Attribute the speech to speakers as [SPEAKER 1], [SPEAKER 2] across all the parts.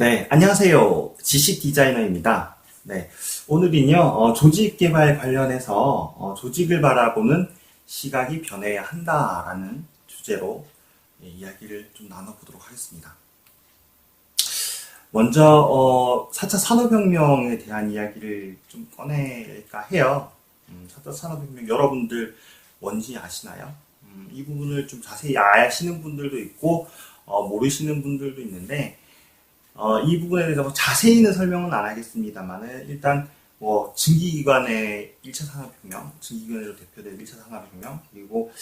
[SPEAKER 1] 네, 안녕하세요. 지식 디자이너입니다. 네, 오늘은요, 조직 개발 관련해서 조직을 바라보는 시각이 변해야 한다라는 주제로 이야기를 좀 나눠보도록 하겠습니다. 먼저 4차 산업혁명에 대한 이야기를 좀 꺼낼까 해요. 4차 산업혁명 여러분들 뭔지 아시나요? 이 부분을 좀 자세히 아시는 분들도 있고 모르시는 분들도 있는데 이 부분에 대해서 자세히는 설명은 안 하겠습니다만은 일단 증기기관의 1차 산업혁명, 증기기관으로 대표되는 1차 산업혁명, 그리고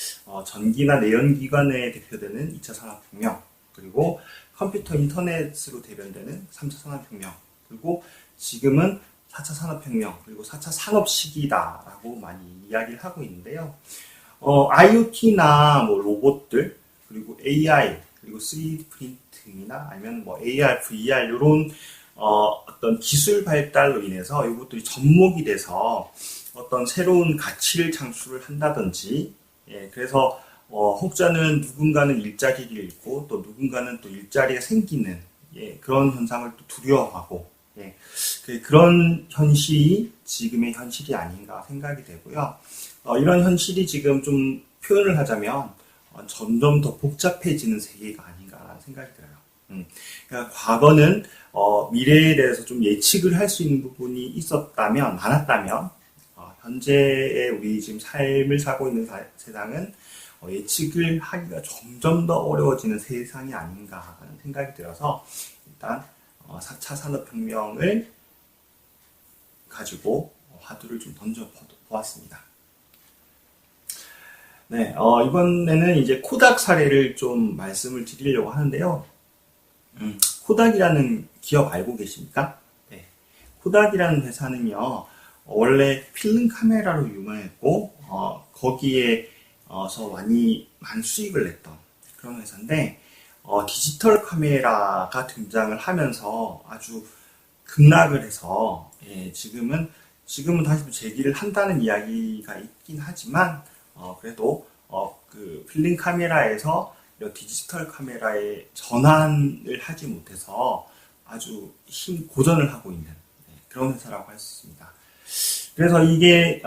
[SPEAKER 1] 전기나 내연기관에 대표되는 2차 산업혁명, 그리고 컴퓨터 인터넷으로 대변되는 3차 산업혁명, 그리고 지금은 4차 산업혁명, 그리고 4차 산업시기다라고 많이 이야기를 하고 있는데요. IoT나 로봇들, 그리고 AI, 그리고 3D 프린팅이나 아니면 AR, VR 이런 어떤 기술 발달로 인해서 이것들이 접목이 돼서 어떤 새로운 가치를 창출을 한다든지, 그래서 혹자는 누군가는 일자리를 잃고 또 누군가는 또 일자리가 생기는 그런 현상을 또 두려워하고 그런 현실이 지금의 현실이 아닌가 생각이 되고요. 이런 현실이 지금 좀 표현을 하자면 점점 더 복잡해지는 세계가 아닌가라는 생각이 들어요. 그러니까 과거는 미래에 대해서 좀 예측을 할 수 있는 부분이 많았다면 현재의 우리 지금 삶을 살고 있는 세상은 예측을 하기가 점점 더 어려워지는 세상이 아닌가라는 생각이 들어서 일단 4차 산업혁명을 가지고 화두를 좀 던져보았습니다. 네, 이번에는 이제 코닥 사례를 좀 말씀을 드리려고 하는데요. 코닥이라는 기업 알고 계십니까? 네. 코닥이라는 회사는요, 원래 필름 카메라로 유명했고, 거기에서 많은 수익을 냈던 그런 회사인데, 디지털 카메라가 등장을 하면서 아주 급락을 해서, 지금은 다시 재기를 한다는 이야기가 있긴 하지만, 그래도 그 필름 카메라에서 디지털 카메라에 전환을 하지 못해서 아주 고전을 하고 있는 그런 회사라고 할 수 있습니다. 그래서 이게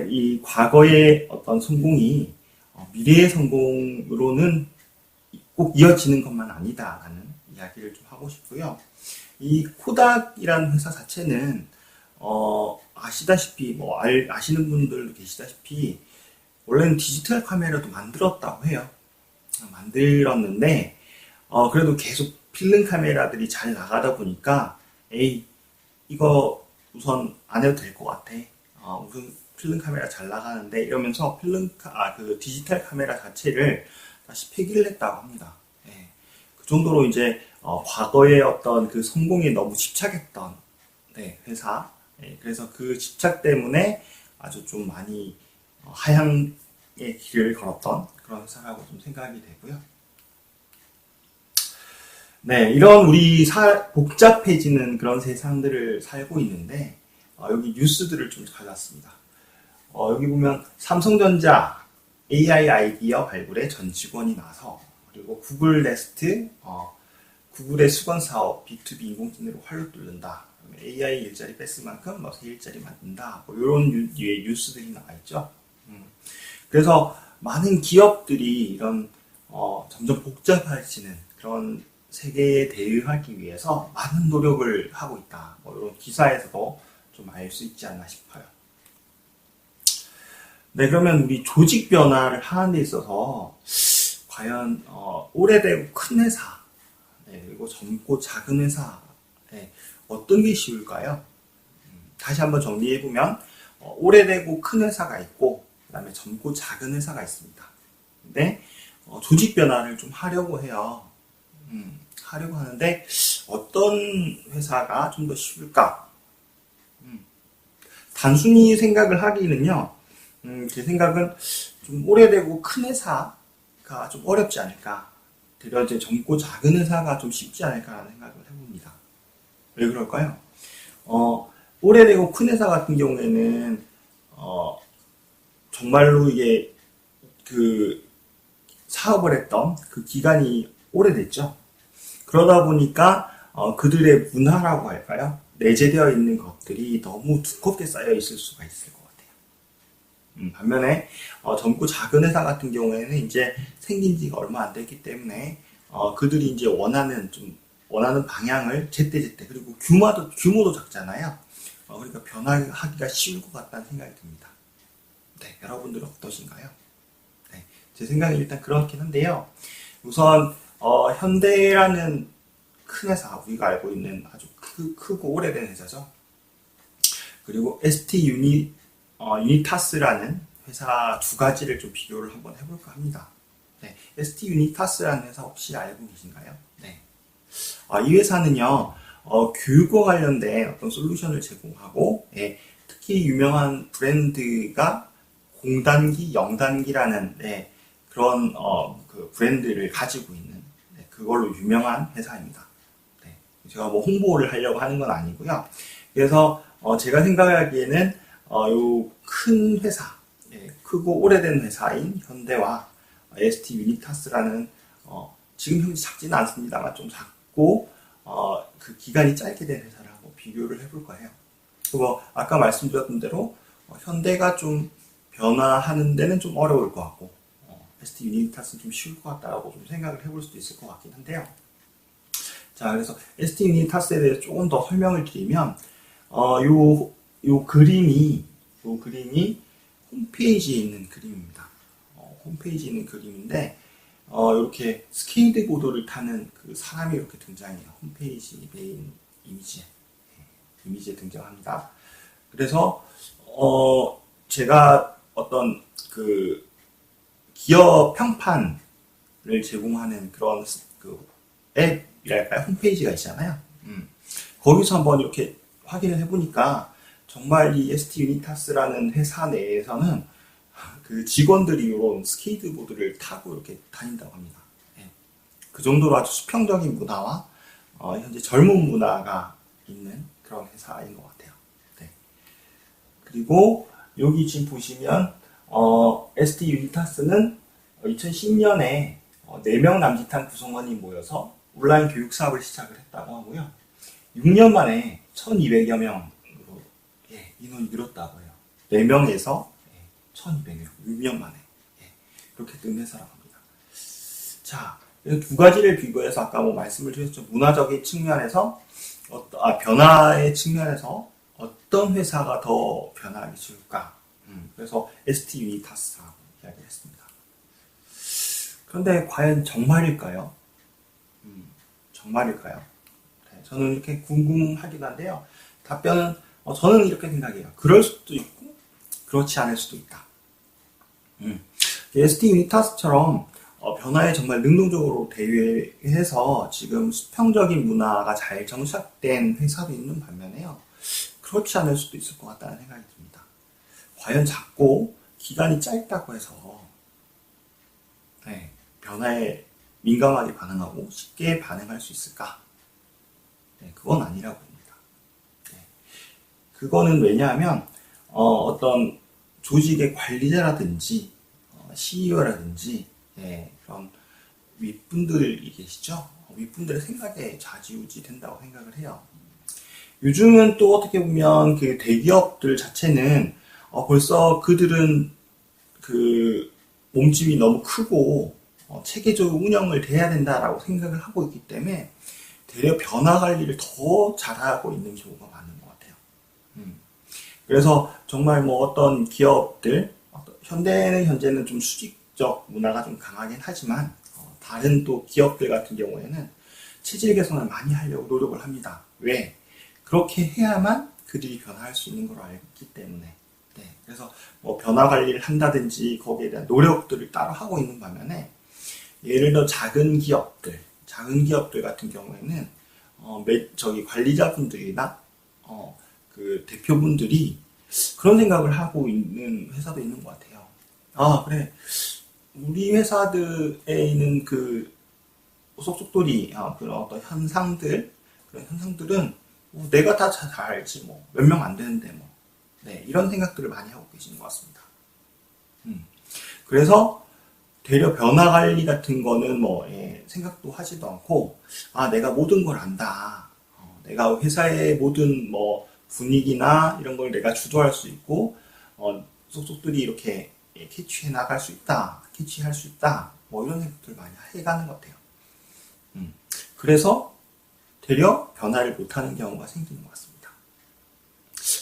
[SPEAKER 1] 이 과거의 어떤 성공이 미래의 성공으로는 꼭 이어지는 것만 아니다라는 이야기를 좀 하고 싶고요. 이 코닥이라는 회사 자체는 아시다시피 아시는 분들도 계시다시피 원래는 디지털 카메라도 만들었다고 해요. 만들었는데 그래도 계속 필름 카메라들이 잘 나가다 보니까 이거 우선 안 해도 될 것 같아. 우선 필름 카메라 잘 나가는데 이러면서 그 디지털 카메라 자체를 다시 폐기를 했다고 합니다. 그 정도로 이제 과거의 어떤 그 성공에 너무 집착했던 회사. 그래서 그 집착 때문에 아주 좀 많이 하향의 길을 걸었던 그런 회사라고 좀 생각이 되고요. 네, 이런 우리 복잡해지는 그런 세상들을 살고 있는데 여기 뉴스들을 좀 가져왔습니다. 여기 보면 삼성전자 AI 아이디어 발굴에 전 직원이 나서, 그리고 구글 네스트 구글의 수건 사업 B2B 인공지능으로 활로 뚫는다. AI 일자리 뺐을 만큼 새 일자리 만든다. 이런 뉴스들이 나와 있죠. 그래서 많은 기업들이 이런 점점 복잡해지는 그런 세계에 대응하기 위해서 많은 노력을 하고 있다. 이런 기사에서도 좀 알 수 있지 않나 싶어요. 네, 그러면 우리 조직 변화를 하는 데 있어서 과연 오래되고 큰 회사, 그리고 젊고 작은 회사, 어떤 게 쉬울까요? 다시 한번 정리해보면 오래되고 큰 회사가 있고 그 다음에 젊고 작은 회사가 있습니다. 근데 조직 변화를 좀 하려고 해요. 하려고 하는데 어떤 회사가 좀 더 쉬울까? 단순히 생각을 하기는요, 제 생각은 좀 오래되고 큰 회사가 좀 어렵지 않을까. 되려 이제 젊고 작은 회사가 좀 쉽지 않을까라는 생각을 해봅니다. 왜 그럴까요? 오래되고 큰 회사 같은 경우에는 정말로 이게 그 사업을 했던 그 기간이 오래됐죠. 그러다 보니까 그들의 문화라고 할까요? 내재되어 있는 것들이 너무 두껍게 쌓여 있을 수가 있을 것 같아요. 반면에 젊고 작은 회사 같은 경우에는 이제 생긴 지가 얼마 안 됐기 때문에 그들이 이제 원하는 방향을 제때제때, 그리고 규모도 작잖아요. 그러니까 변화하기가 쉬울 것 같다는 생각이 듭니다. 네, 여러분들은 어떠신가요? 네, 제 생각은 일단 그렇긴 한데요. 우선 현대라는 큰 회사, 우리가 알고 있는 아주 크고 오래된 회사죠. 그리고 유니타스라는 회사 두 가지를 좀 비교를 한번 해볼까 합니다. 네, ST 유니타스라는 회사 혹시 알고 계신가요? 네. 이 회사는요, 교육과 관련된 어떤 솔루션을 제공하고, 예, 특히 유명한 브랜드가 공단기, 영단기라는 그런 그 브랜드를 가지고 있는 그걸로 유명한 회사입니다. 네, 제가 뭐 홍보를 하려고 하는 건 아니고요. 그래서 제가 생각하기에는 요 큰 회사, 크고 오래된 회사인 현대와 ST 유니타스라는 지금 현재 작지는 않습니다만 좀 작고 그 기간이 짧게 된 회사를 한번 비교를 해볼 거예요. 그리고 아까 말씀드렸던 대로 현대가 좀 변화하는 데는 좀 어려울 것 같고 ST 유니타스는 좀 쉬울 것 같다고 좀 생각을 해볼 수도 있을 것 같긴 한데요. 자, 그래서 ST 유니타스에 대해서 조금 더 설명을 드리면 요 그림이 홈페이지에 있는 그림입니다. 홈페이지에 있는 그림인데 이렇게 스케이트보드를 타는 그 사람이 이렇게 등장해요. 홈페이지 메인 이미지에 등장합니다. 그래서 제가 어떤 그 기업 평판을 제공하는 그런 그 앱이랄까요? 홈페이지가 있잖아요. 거기서 한번 이렇게 확인을 해보니까 정말 이 ST 유니타스라는 회사 내에서는 그 직원들이 이런 스케이트보드를 타고 이렇게 다닌다고 합니다. 그 정도로 아주 수평적인 문화와 현재 젊은 문화가 있는 그런 회사인 것 같아요. 네. 그리고 여기 지금 보시면 ST 유니타스는 2010년에 4명 남짓한 구성원이 모여서 온라인 교육 사업을 시작을 했다고 하고요. 6년 만에 1200여 명으로 인원이 늘었다고 해요. 4명에서 1200명, 6년 만에 그렇게 뜬 회사라고 합니다. 자, 두 가지를 비교해서 아까 뭐 말씀을 드렸죠. 문화적인 측면에서 변화의 측면에서 어떤 회사가 더 변화하기 쉬울까? 그래서 ST 유니타스라고 이야기했습니다. 그런데 과연 정말일까요? 정말일까요? 네, 저는 이렇게 궁금하기도 한데요. 답변은 저는 이렇게 생각해요. 그럴 수도 있고 그렇지 않을 수도 있다. ST 유니타스처럼 변화에 정말 능동적으로 대응해서 지금 수평적인 문화가 잘 정착된 회사도 있는 반면에요. 그렇지 않을 수도 있을 것 같다는 생각이 듭니다. 과연 작고 기간이 짧다고 해서 변화에 민감하게 반응하고 쉽게 반응할 수 있을까? 그건 아니라고 봅니다. 그거는 왜냐하면 어떤 조직의 관리자라든지 CEO라든지 그런 윗분들이 계시죠? 윗분들의 생각에 좌지우지 된다고 생각을 해요. 요즘은 또 어떻게 보면 그 대기업들 자체는 벌써 그들은 그 몸집이 너무 크고 체계적으로 운영을 해야 된다라고 생각을 하고 있기 때문에 대려 변화 관리를 더 잘하고 있는 경우가 많은 것 같아요. 그래서 정말 뭐 어떤 기업들, 현재는 좀 수직적 문화가 좀 강하긴 하지만 다른 또 기업들 같은 경우에는 체질 개선을 많이 하려고 노력을 합니다. 왜? 그렇게 해야만 그들이 변화할 수 있는 걸 알기 때문에. 그래서 뭐 변화 관리를 한다든지 거기에 대한 노력들을 따로 하고 있는 반면에 예를 들어 작은 기업들 같은 경우에는 관리자분들이나 그 대표분들이 그런 생각을 하고 있는 회사도 있는 것 같아요. 그래. 우리 회사들에 있는 그 속속들이 그런 어떤 그런 현상들은 내가 다 잘 알지 뭐 몇 명 안 되는데 뭐 이런 생각들을 많이 하고 계시는 것 같습니다. 그래서 되려 변화 관리 같은 거는 뭐 생각도 하지도 않고 내가 모든 걸 안다 내가 회사의 모든 뭐 분위기나 이런 걸 내가 주도할 수 있고, 속속들이 이렇게 캐치해 나갈 수 있다, 캐치할 수 있다, 뭐 이런 생각들을 많이 해가는 것 같아요. 그래서 되려 변화를 못하는 경우가 생기는 것 같습니다.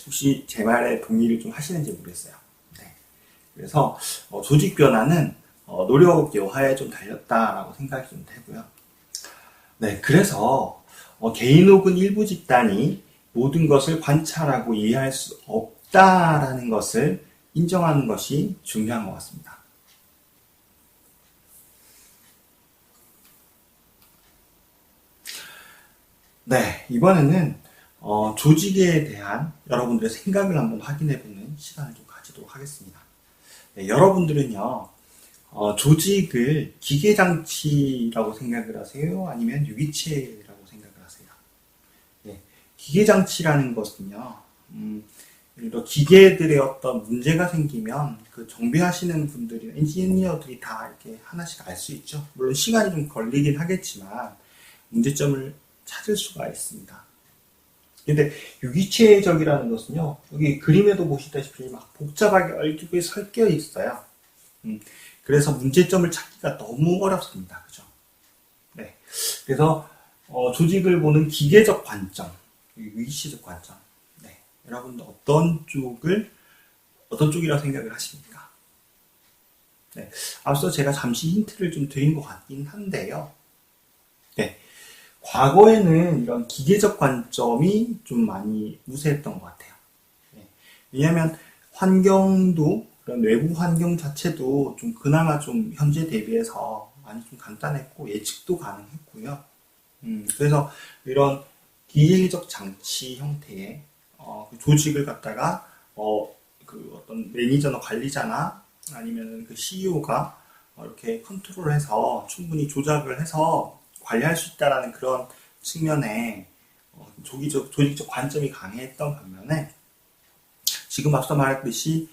[SPEAKER 1] 혹시 제 말에 동의를 좀 하시는지 모르겠어요. 네. 그래서 조직 변화는 노력 여하에 좀 달렸다라고 생각이 좀 되고요. 네, 그래서 개인 혹은 일부 집단이 모든 것을 관찰하고 이해할 수 없다라는 것을 인정하는 것이 중요한 것 같습니다. 네, 이번에는 조직에 대한 여러분들의 생각을 한번 확인해보는 시간을 좀 가지도록 하겠습니다. 네, 여러분들은요, 조직을 기계장치라고 생각을 하세요? 아니면 유기체라고 생각을 하세요? 네, 기계장치라는 것은요, 예를 들어 기계들의 어떤 문제가 생기면 그 정비하시는 분들이, 엔지니어들이 다 이렇게 하나씩 알 수 있죠. 물론 시간이 좀 걸리긴 하겠지만 문제점을 찾을 수가 있습니다. 근데 유기체적이라는 것은요, 여기 그림에도 보시다시피 막 복잡하게 얼룩이 섞여 있어요. 그래서 문제점을 찾기가 너무 어렵습니다. 그죠? 네. 그래서 조직을 보는 기계적 관점, 유기체적 관점. 네. 여러분들 어떤 쪽이라고 생각을 하십니까? 네. 앞서 제가 잠시 힌트를 좀 드린 것 같긴 한데요. 네. 과거에는 이런 기계적 관점이 좀 많이 우세했던 것 같아요. 네. 왜냐하면 환경도, 그런 외부 환경 자체도 좀 그나마 좀 현재 대비해서 많이 좀 간단했고 예측도 가능했고요. 그래서 이런 기계적 장치 형태의 그 조직을 갖다가 그 어떤 매니저나 관리자나 아니면 그 CEO가 이렇게 컨트롤해서 충분히 조작을 해서 관리할 수 있다라는 그런 측면에 조직적 관점이 강했던 반면에 지금 앞서 말했듯이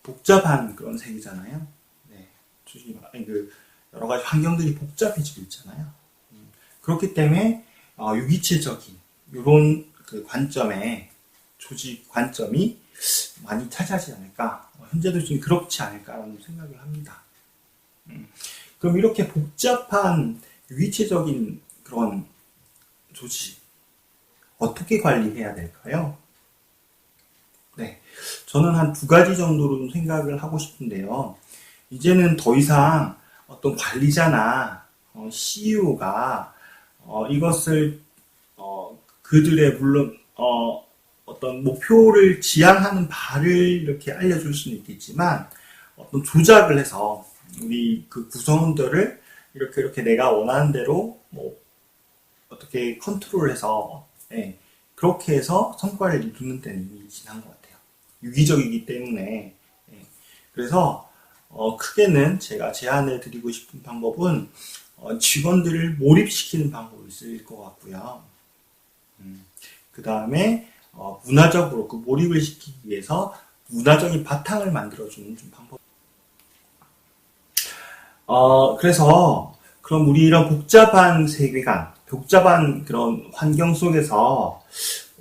[SPEAKER 1] 복잡한 그런 세계잖아요. 네, 그 여러 가지 환경들이 복잡해지고 있잖아요. 그렇기 때문에 유기체적인 이런 그 관점에 조직 관점이 많이 차지하지 않을까. 현재도 지금 그렇지 않을까라는 생각을 합니다. 그럼 이렇게 복잡한 유기체적인 그런 조직 어떻게 관리해야 될까요? 네, 저는 한 두 가지 정도로 생각을 하고 싶은데요. 이제는 더 이상 어떤 관리자나 CEO가 이것을 그들의 물론 어떤 목표를 지향하는 바를 이렇게 알려줄 수는 있겠지만 어떤 조작을 해서 우리 그 구성원들을 이렇게 내가 원하는 대로 뭐 어떻게 컨트롤해서 그렇게 해서 성과를 이루는 데는 이미 지난 것 같아요. 유기적이기 때문에 그래서 크게는 제가 제안을 드리고 싶은 방법은 직원들을 몰입시키는 방법이 있을 것 같고요. 그 다음에 문화적으로 그 몰입을 시키기 위해서 문화적인 바탕을 만들어주는 좀 방법. 그래서 그럼 우리 이런 복잡한 세계관, 복잡한 그런 환경 속에서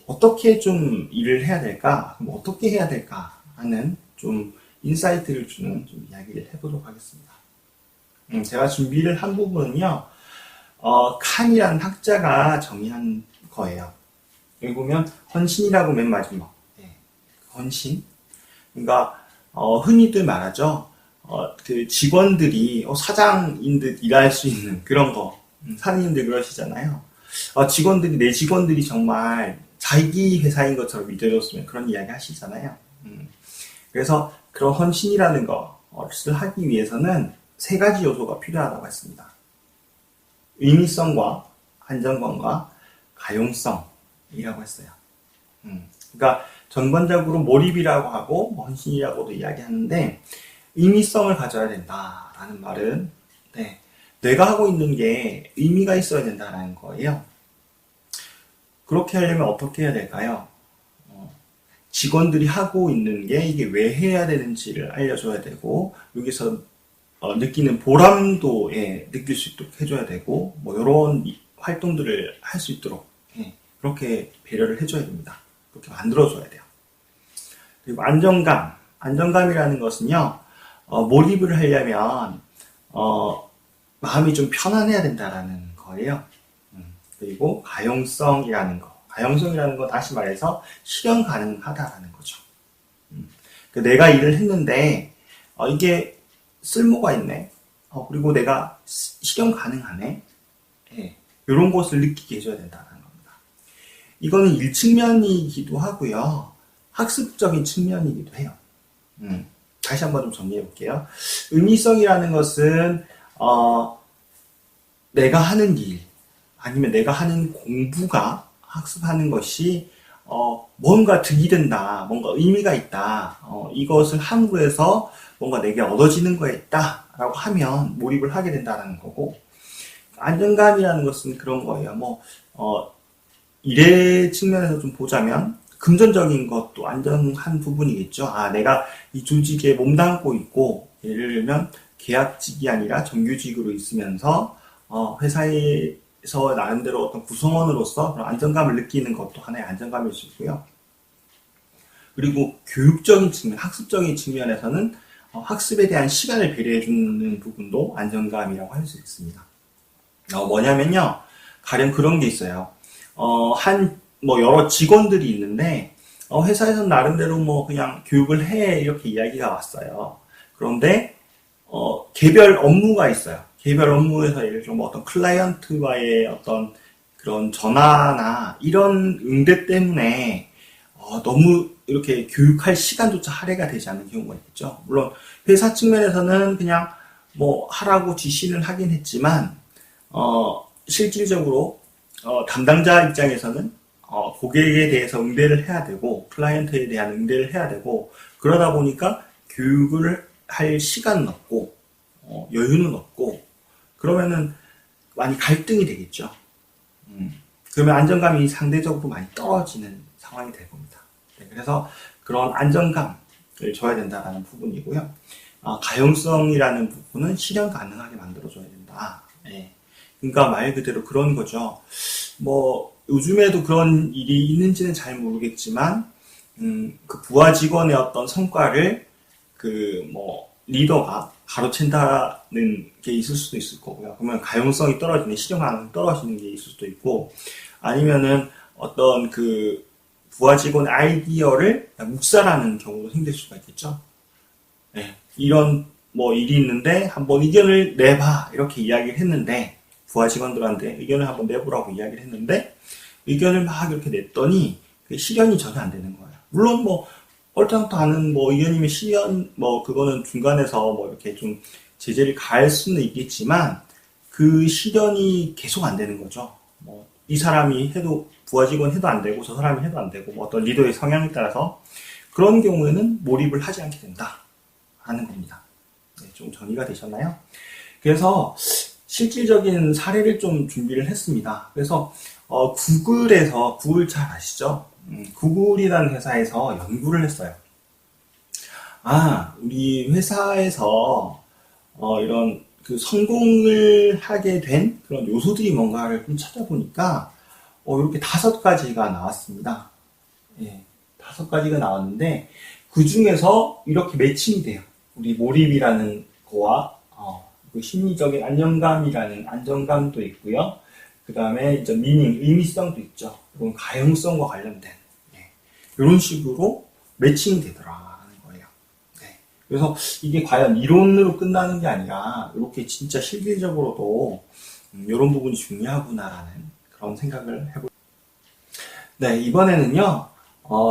[SPEAKER 1] 어떻게 좀 일을 해야 될까? 그럼 어떻게 해야 될까? 하는 좀 인사이트를 주는 좀 이야기를 해보도록 하겠습니다. 제가 준비를 한 부분은요, 칸이라는 학자가 정의한 거예요. 여기 보면 헌신이라고 맨 마지막. 네. 헌신. 그러니까 흔히들 말하죠. 그 직원들이 사장인 듯 일할 수 있는 그런 거. 사장님들 그러시잖아요. 직원들이 내 직원들이 정말 자기 회사인 것처럼 믿어줬으면 그런 이야기 하시잖아요. 그래서 그런 헌신이라는 것을 하기 위해서는 세 가지 요소가 필요하다고 했습니다. 의미성과 안정감과 가용성이라고 했어요. 그러니까 전반적으로 몰입이라고 하고 헌신이라고도 이야기하는데 의미성을 가져야 된다라는 말은 내가 하고 있는 게 의미가 있어야 된다는 거예요. 그렇게 하려면 어떻게 해야 될까요? 직원들이 하고 있는 게 이게 왜 해야 되는지를 알려줘야 되고 여기서 느끼는 보람도 느낄 수 있도록 해줘야 되고 뭐 이런 활동들을 할 수 있도록 그렇게 배려를 해줘야 됩니다. 그렇게 만들어줘야 돼요. 그리고 안정감. 안정감이라는 것은요, 몰입을 하려면, 마음이 좀 편안해야 된다라는 거예요. 그리고 가용성이라는 거. 가용성이라는 건 다시 말해서 실현 가능하다라는 거죠. 내가 일을 했는데, 이게 쓸모가 있네. 그리고 내가 실현 가능하네. 예, 이런 것을 느끼게 해줘야 된다는 겁니다. 이거는 일측면이기도 하고요. 학습적인 측면이기도 해요. 다시 한번 좀 정리해 볼게요. 의미성이라는 것은 내가 하는 일 아니면 내가 하는 공부가 학습하는 것이 뭔가 득이 된다, 뭔가 의미가 있다, 이것을 함으로 해서 뭔가 내게 얻어지는 거에 있다라고 하면 몰입을 하게 된다는 거고, 안정감이라는 것은 그런 거예요. 일의 측면에서 좀 보자면 금전적인 것도 안정한 부분이겠죠. 내가 이 조직에 몸담고 있고, 예를 들면 계약직이 아니라 정규직으로 있으면서 회사에서 나름대로 어떤 구성원으로서 그런 안정감을 느끼는 것도 하나의 안정감일 수 있고요. 그리고 교육적인 측면, 학습적인 측면에서는 학습에 대한 시간을 배려해주는 부분도 안정감이라고 할 수 있습니다. 뭐냐면요, 가령 그런 게 있어요. 여러 직원들이 있는데, 회사에서는 나름대로 그냥 교육을 해, 이렇게 이야기가 왔어요. 그런데, 개별 업무가 있어요. 개별 업무에서 예를 들어 어떤 클라이언트와의 어떤 그런 전화나 이런 응대 때문에, 너무 이렇게 교육할 시간조차 할애가 되지 않는 경우가 있겠죠. 물론, 회사 측면에서는 그냥 하라고 지시를 하긴 했지만, 실질적으로, 담당자 입장에서는 고객에 대해서 응대를 해야 되고, 클라이언트에 대한 응대를 해야 되고, 그러다 보니까 교육을 할 시간은 없고, 여유는 없고, 그러면은 많이 갈등이 되겠죠. 그러면 안정감이 상대적으로 많이 떨어지는 상황이 될 겁니다. 네, 그래서 그런 안정감을 줘야 된다는 부분이고요. 가용성이라는 부분은 실현 가능하게 만들어줘야 된다. 네. 그러니까 말 그대로 그런 거죠. 요즘에도 그런 일이 있는지는 잘 모르겠지만, 그 부하 직원의 어떤 성과를 리더가 가로챈다는 게 있을 수도 있을 거고요. 그러면 가용성이 떨어지는, 실현 가능성이 떨어지는 게 있을 수도 있고, 아니면은 어떤 부하 직원의 아이디어를 묵살하는 경우도 생길 수가 있겠죠. 네. 이런 일이 있는데 한번 의견을 내봐, 이렇게 이야기를 했는데, 부하 직원들한테 의견을 한번 내보라고 이야기를 했는데, 의견을 막 이렇게 냈더니 실현이 전혀 안 되는 거예요. 물론 옳다고 하는 의견이면 실현 그거는 중간에서 이렇게 좀 제재를 가할 수는 있겠지만, 그 실현이 계속 안 되는 거죠. 이 사람이 해도, 부하 직원 해도 안 되고 저 사람이 해도 안 되고, 어떤 리더의 성향에 따라서 그런 경우에는 몰입을 하지 않게 된다 하는 겁니다. 네, 좀 정리가 되셨나요? 그래서 실질적인 사례를 좀 준비를 했습니다. 그래서 구글 잘 아시죠? 구글이라는 회사에서 연구를 했어요. 우리 회사에서 이런 성공을 하게 된 그런 요소들이 뭔가를 좀 찾아보니까 이렇게 5가지가 나왔습니다. 예, 5가지가 나왔는데 그 중에서 이렇게 매칭이 돼요. 우리 몰입이라는 거와 그 심리적인 안정감이라는 안정감도 있고요. 그 다음에 이제 의미성도 있죠. 그리고 가용성과 관련된 이런 식으로 매칭이 되더라는 거예요. 네. 그래서 이게 과연 이론으로 끝나는 게 아니라 이렇게 진짜 실질적으로도 이런 부분이 중요하구나라는 그런 생각을 해보죠. 네, 이번에는요,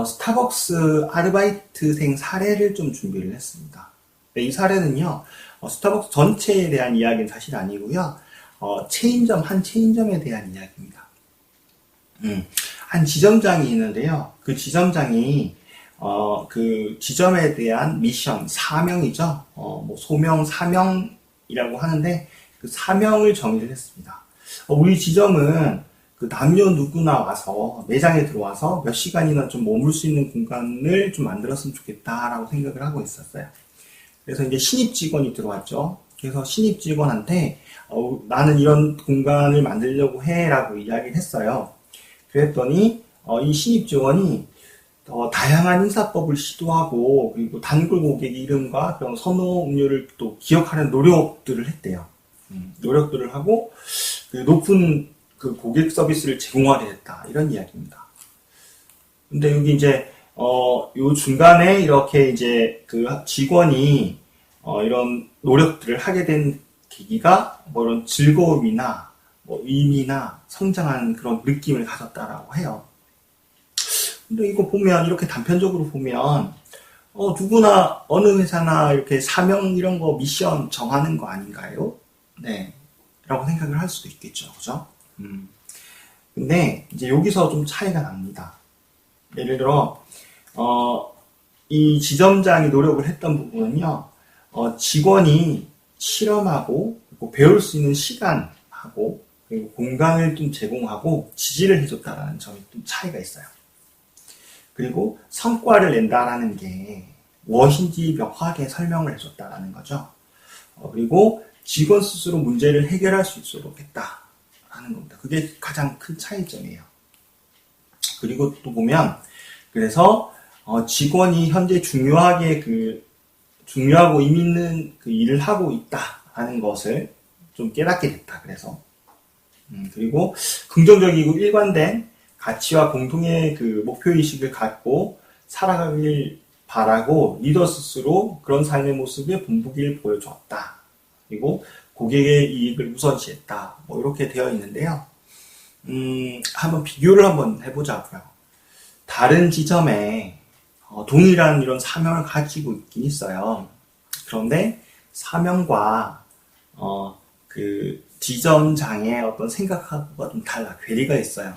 [SPEAKER 1] 스타벅스 아르바이트생 사례를 좀 준비를 했습니다. 네, 이 사례는요, 스타벅스 전체에 대한 이야기는 사실 아니고요, 한 체인점에 대한 이야기입니다. 한 지점장이 있는데요, 그 지점장이, 그 지점에 대한 미션, 사명이죠, 소명, 사명이라고 하는데, 그 사명을 정의를 했습니다. 우리 지점은 그 남녀 누구나 와서 매장에 들어와서 몇 시간이나 좀 머물 수 있는 공간을 좀 만들었으면 좋겠다라고 생각을 하고 있었어요. 그래서 이제 신입 직원이 들어왔죠. 그래서 신입 직원한테 나는 이런 공간을 만들려고 해라고 이야기를 했어요. 그랬더니 이 신입 직원이 다양한 인사법을 시도하고 그리고 단골 고객 이름과 그런 선호 음료를 또 기억하는 노력들을 했대요. 노력들을 하고 그 높은 그 고객 서비스를 제공하게 됐다 이런 이야기입니다. 근데 여기 이제 요 중간에 이렇게 이제 그 직원이 이런 노력들을 하게 된 계기가 뭐 이런 즐거움이나 뭐 의미나 성장하는 그런 느낌을 가졌다라고 해요. 근데 이거 보면 이렇게 단편적으로 보면 누구나 어느 회사나 이렇게 사명 이런 거 미션 정하는 거 아닌가요? 네, 라고 생각을 할 수도 있겠죠, 그죠? 근데 이제 여기서 좀 차이가 납니다. 예를 들어 이 지점장이 노력을 했던 부분은요, 직원이 실험하고 그리고 배울 수 있는 시간하고 그리고 공간을 좀 제공하고 지지를 해줬다라는 점이 좀 차이가 있어요. 그리고 성과를 낸다라는 게 무엇인지 명확하게 설명을 해줬다라는 거죠. 그리고 직원 스스로 문제를 해결할 수 있도록 했다라는 겁니다. 그게 가장 큰 차이점이에요. 그리고 또 보면 그래서 직원이 현재 중요하고 의미 있는 그 일을 하고 있다라는 것을 좀 깨닫게 됐다. 그래서 그리고 긍정적이고 일관된 가치와 공동의 그 목표의식을 갖고 살아가길 바라고 리더 스스로 그런 삶의 모습에 본보기를 보여주었다. 그리고 고객의 이익을 우선시했다. 뭐 이렇게 되어 있는데요. 한번 비교를 한번 해보자고요. 다른 지점에 동일한 이런 사명을 가지고 있긴 있어요. 그런데 사명과 그 지점장의 어떤 생각하고가 좀 달라. 괴리가 있어요.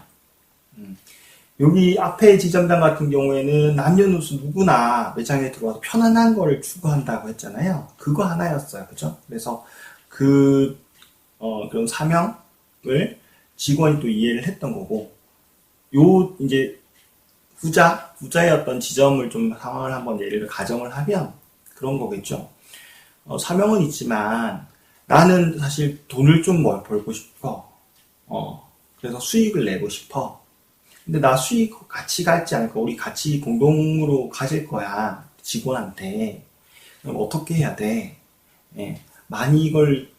[SPEAKER 1] 여기 앞에 지점장 같은 경우에는 남녀노소 누구나 매장에 들어와서 편안한 거를 추구한다고 했잖아요. 그거 하나였어요. 그죠? 그래서 그런 사명을 직원이 또 이해를 했던 거고, 이제 후자의 어떤 지점을 좀 상황을 한번 예를 가정을 하면 그런 거겠죠. 사명은 있지만 나는 사실 돈을 좀 벌고 싶어. 그래서 수익을 내고 싶어. 근데 나 수익 같이 갖지 않을까? 우리 같이 공동으로 가질 거야. 직원한테. 그럼 어떻게 해야 돼? 예, 많이 이걸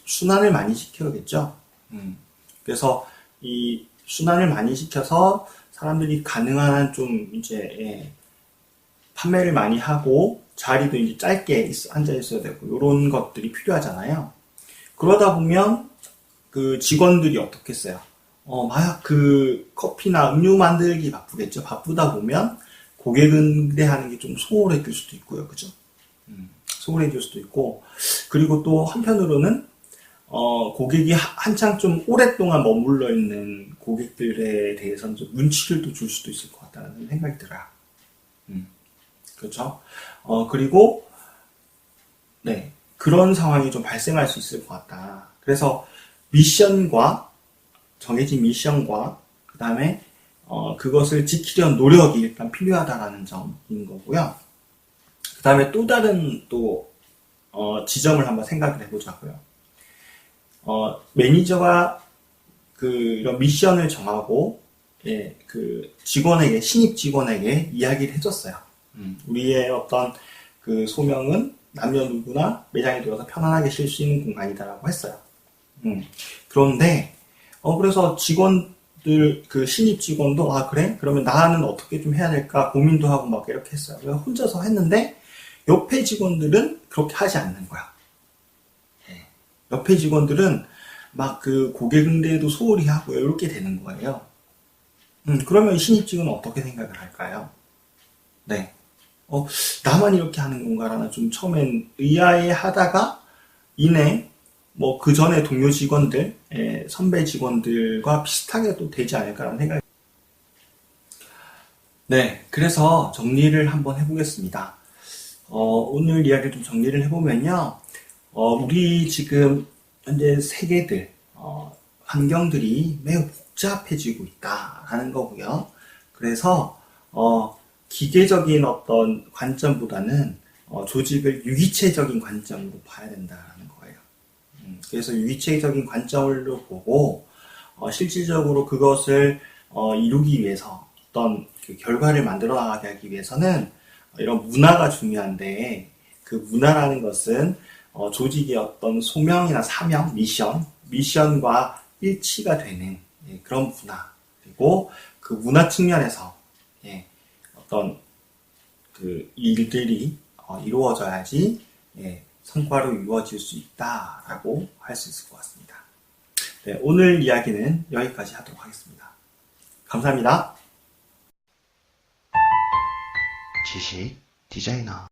[SPEAKER 1] 순환을 많이 시켜야겠죠. 그래서 이 순환을 많이 시켜서 사람들이 가능한 좀 이제 판매를 많이 하고 자리도 이제 짧게 앉아 있어야 되고 이런 것들이 필요하잖아요. 그러다 보면 그 직원들이 어떻겠어요? 막 커피나 음료 만들기 바쁘겠죠. 바쁘다 보면 고객 응대하는 게 좀 소홀해질 수도 있고요. 그죠? 소홀해질 수도 있고, 그리고 또 한편으로는 고객이 한창 좀 오랫동안 머물러 있는 고객들에 대해서는 좀 눈치를 또 줄 수도 있을 것 같다는 생각이 들어요. 그렇죠? 그리고, 네. 그런 상황이 좀 발생할 수 있을 것 같다. 그래서 정해진 미션과, 그 다음에, 그것을 지키려는 노력이 일단 필요하다라는 점인 거고요. 그 다음에 또 다른 지점을 한번 생각을 해보자고요. 매니저가 이런 미션을 정하고, 신입 직원에게 이야기를 해줬어요. 우리의 어떤 소명은 남녀 누구나 매장에 들어서 편안하게 쉴 수 있는 공간이다라고 했어요. 그런데, 그래서 직원들, 신입 직원도, 그래? 그러면 나는 어떻게 좀 해야 될까 고민도 하고 막 이렇게 했어요. 그래서 혼자서 했는데, 옆에 직원들은 그렇게 하지 않는 거야. 옆에 직원들은 막 고객 응대도 소홀히 하고 이렇게 되는 거예요. 그러면 신입 직원은 어떻게 생각을 할까요? 네. 나만 이렇게 하는 건가라는 좀 처음엔 의아해 하다가 이내 뭐 그 전에 동료 직원들, 선배 직원들과 비슷하게 또 되지 않을까라는 생각이. 네. 그래서 정리를 한번 해보겠습니다. 오늘 이야기를 좀 정리를 해보면요. 우리 지금 현재 세계들, 환경들이 매우 복잡해지고 있다라는 거고요. 그래서, 기계적인 어떤 관점보다는, 조직을 유기체적인 관점으로 봐야 된다라는 거예요. 그래서 유기체적인 관점으로 보고, 실질적으로 그것을 이루기 위해서 어떤 그 결과를 만들어 나가게 하기 위해서는 이런 문화가 중요한데 그 문화라는 것은 조직의 어떤 소명이나 사명, 미션과 일치가 되는 그런 문화 그리고 그 문화 측면에서 어떤 그 일들이 이루어져야지 성과로 이루어질 수 있다라고 할 수 있을 것 같습니다. 네, 오늘 이야기는 여기까지 하도록 하겠습니다. 감사합니다. 지식 디자이너